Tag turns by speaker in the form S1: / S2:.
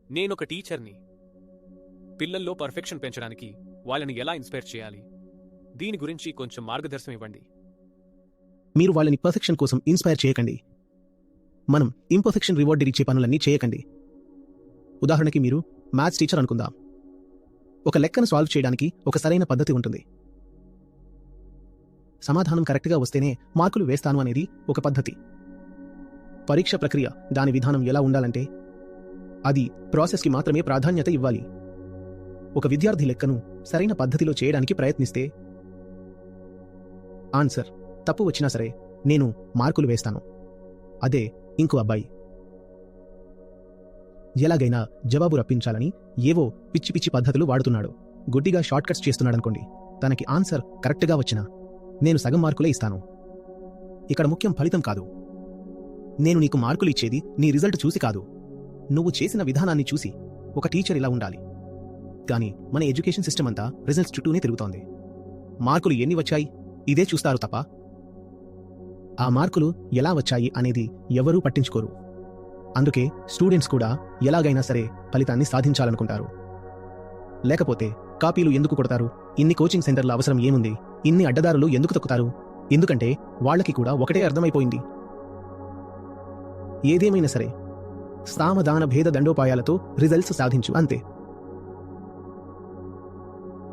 S1: నేనొక టీచర్ని. పిల్లల్లో పర్ఫెక్షన్ పెంచడానికి వాళ్ళని ఎలా ఇన్స్పైర్ చేయాలి, దీని గురించి కొంచెం మార్గదర్శనం ఇవ్వండి.
S2: మీరు వాళ్ళని పర్ఫెక్షన్ కోసం ఇన్స్పైర్ చేయకండి. మనం ఇంపర్ఫెక్షన్ రివార్డ్ ఇచ్చే పనులన్నీ చేయకండి. ఉదాహరణకి మీరు మ్యాథ్స్ టీచర్ అనుకుందాం. ఒక లెక్కను సాల్వ్ చేయడానికి ఒక సరైన పద్ధతి ఉంటుంది. సమాధానం కరెక్ట్గా వస్తేనే మార్కులు వేస్తాను అనేది ఒక పద్ధతి. పరీక్ష ప్రక్రియ, దాని విధానం ఎలా ఉండాలంటే అది ప్రాసెస్కి మాత్రమే ప్రాధాన్యత ఇవ్వాలి. ఒక విద్యార్థి లెక్కను సరైన పద్ధతిలో చేయడానికి ప్రయత్నిస్తే ఆన్సర్ తప్పు వచ్చినా సరే నేను మార్కులు వేస్తాను. అదే ఇంకో అబ్బాయి ఎలాగైనా జవాబు రప్పించాలని ఏవో పిచ్చి పిచ్చి పద్ధతులు వాడుతున్నాడు, గుడ్డిగా షార్ట్ కట్స్ చేస్తున్నాడనుకోండి. తనకి ఆన్సర్ కరెక్ట్గా వచ్చినా నేను సగం మార్కులే ఇస్తాను. ఇక్కడ ముఖ్యం ఫలితం కాదు. నేను నీకు మార్కులు ఇచ్చేది నీ రిజల్ట్ చూసి కాదు, నువ్వు చేసిన విధానాన్ని చూసి. ఒక టీచర్ ఇలా ఉండాలి. కానీ మన ఎడ్యుకేషన్ సిస్టమ్ అంతా రిజల్ట్స్ చుట్టూనే తిరుగుతోంది. మార్కులు ఎన్ని వచ్చాయి ఇదే చూస్తారు తప్ప ఆ మార్కులు ఎలా వచ్చాయి అనేది ఎవరూ పట్టించుకోరు. అందుకే స్టూడెంట్స్ కూడా ఎలాగైనా సరే ఫలితాన్ని సాధించాలనుకుంటారు. లేకపోతే కాపీలు ఎందుకు కొడతారు? ఇన్ని కోచింగ్ సెంటర్ల అవసరం ఏముంది? ఇన్ని అడ్డదారులు ఎందుకు తొక్కుతారు? ఎందుకంటే వాళ్ళకి కూడా ఒకటే అర్థమైపోయింది. ఏదేమైనా సరే సామధాన భేద దండోపాయాలతో రిజల్ట్స్ సాధించు, అంతే.